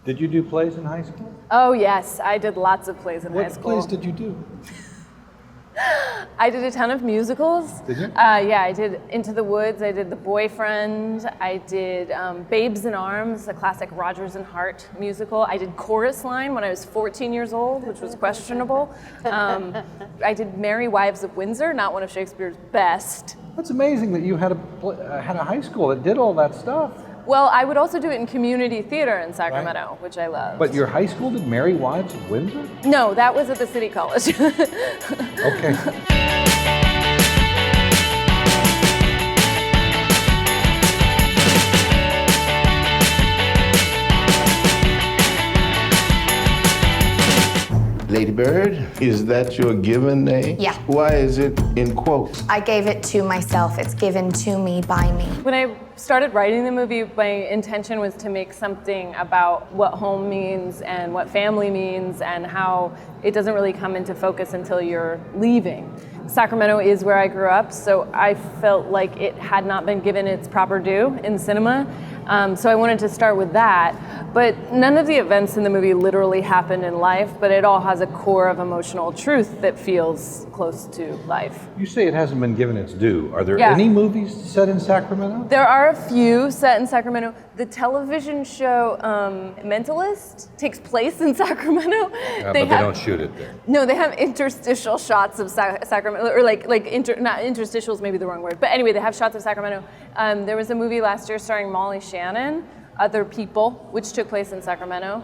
Did you do plays in high school? Oh yes, I did lots of plays in high school. What plays did you do? I did a ton of musicals. Did you? Yeah, I did Into the Woods, I did The Boyfriend, I did Babes in Arms, a classic Rodgers and Hart musical. I did Chorus Line when I was 14 years old, which was questionable. I did Merry Wives of Windsor, not one of Shakespeare's best. That's amazing that you had a high school that did all that stuff. Well, I would also do it in community theater in Sacramento, right, which I love. But your high school did Merry Wives of Windsor? No, that was at the City College. Okay. Lady Bird, is that your given name? Yeah. Why is it in quotes? I gave it to myself. It's given to me by me. When I started writing the movie, my intention was to make something about what home means and what family means and how it doesn't really come into focus until you're leaving. Sacramento is where I grew up, so I felt like it had not been given its proper due in cinema. So I wanted to start with that. But none of the events in the movie literally happened in life, but it all has a core of emotional truth that feels close to life. You say it hasn't been given its due. Are there any movies set in Sacramento? There are a few set in Sacramento. The television show Mentalist takes place in Sacramento. But they don't shoot it there. No, they have interstitial shots of Sacramento, or not interstitial is maybe the wrong word, but anyway, they have shots of Sacramento. There was a movie last year starring Molly Shannon, Other People, which took place in Sacramento.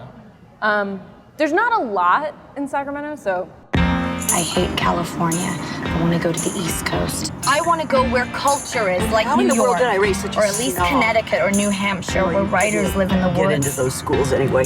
There's not a lot in Sacramento, so. I hate California. I want to go to the East Coast. I want to go where culture is, like How New in the York, world did I raise such a or at least snob? Connecticut or New Hampshire, where writers live in the Get into woods. those schools anyway.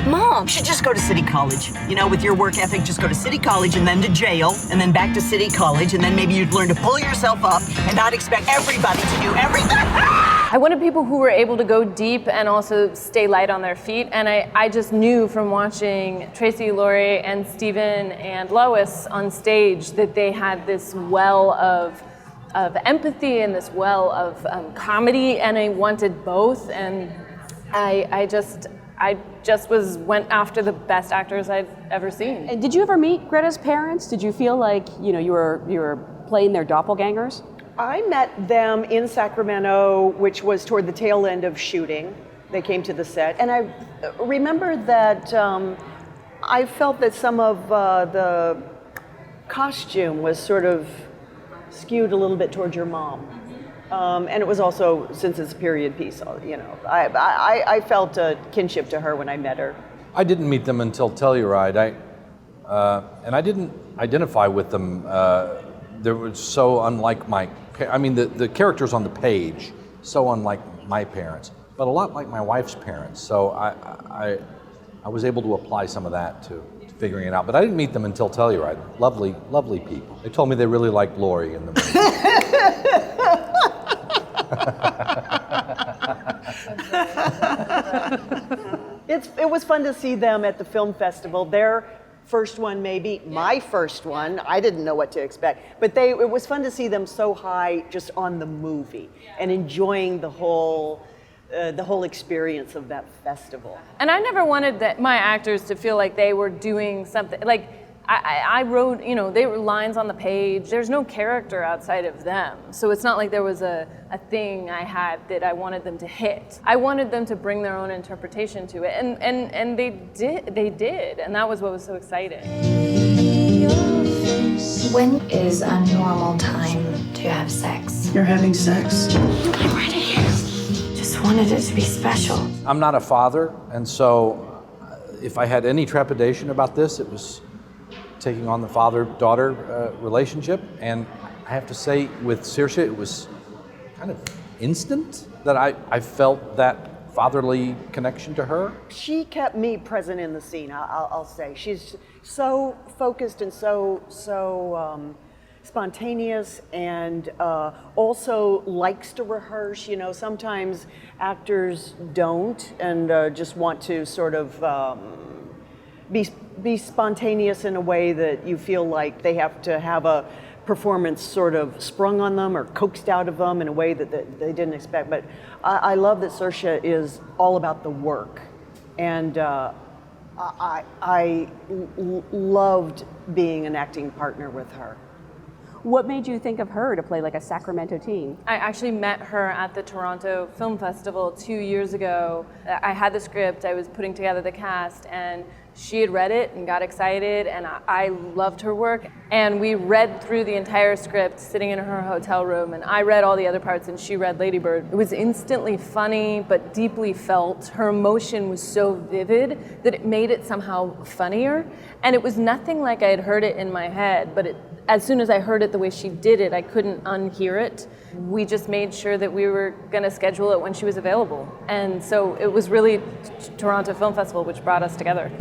Mom, You should just go to City College. You know, with your work ethic, just go to City College and then to jail, and then back to City College, and then maybe you'd learn to pull yourself up and not expect everybody to do everything. I wanted people who were able to go deep and also stay light on their feet. And I just knew from watching Tracy, Lori, and Steven and Lois on stage that they had this well of empathy and this well of comedy, and I wanted both. And I just went after the best actors I'd ever seen. And did you ever meet Greta's parents? Did you feel like you were playing their doppelgangers? I met them in Sacramento, which was toward the tail end of shooting. They came to the set, and I remember that I felt that some of the costume was sort of skewed a little bit towards your mom. And it was also, since it's a period piece, I felt a kinship to her when I met her. I didn't meet them until Telluride, and I didn't identify with them. They were so unlike the characters on the page, so unlike my parents, but a lot like my wife's parents. So I was able to apply some of that to figuring it out. But I didn't meet them until Telluride. Lovely, lovely people. They told me they really liked Lori in the movie. It was fun to see them at the film festival. Their first one, maybe my first one. I didn't know what to expect, but it was fun to see them so high just on the movie and enjoying the whole experience of that festival. And I never wanted my actors to feel like they were doing something, like I wrote, they were lines on the page. There's no character outside of them. So it's not like there was a thing I had that I wanted them to hit. I wanted them to bring their own interpretation to it. And they did. And that was what was so exciting. when is a normal time to have sex? You're having sex. I'm ready. Just wanted it to be special. I'm not a father, and so if I had any trepidation about this, it was taking on the father-daughter relationship. And I have to say, with Saoirse, it was kind of instant that I felt that fatherly connection to her. She kept me present in the scene, I'll say. She's so focused and so spontaneous, and also likes to rehearse. You know, sometimes actors don't and just want to sort of be spontaneous in a way that you feel like they have to have a performance sort of sprung on them or coaxed out of them in a way that they didn't expect. But I love that Saoirse is all about the work And I loved being an acting partner with her. What made you think of her to play like a Sacramento teen? I actually met her at the Toronto Film Festival 2 years ago. I had the script, I was putting together the cast, and she had read it and got excited, and I loved her work. And we read through the entire script sitting in her hotel room, and I read all the other parts and she read Lady Bird. It was instantly funny, but deeply felt. Her emotion was so vivid that it made it somehow funnier. And it was nothing like I had heard it in my head, but as soon as I heard it the way she did it, I couldn't unhear it. We just made sure that we were gonna schedule it when she was available. And so it was really Toronto Film Festival which brought us together.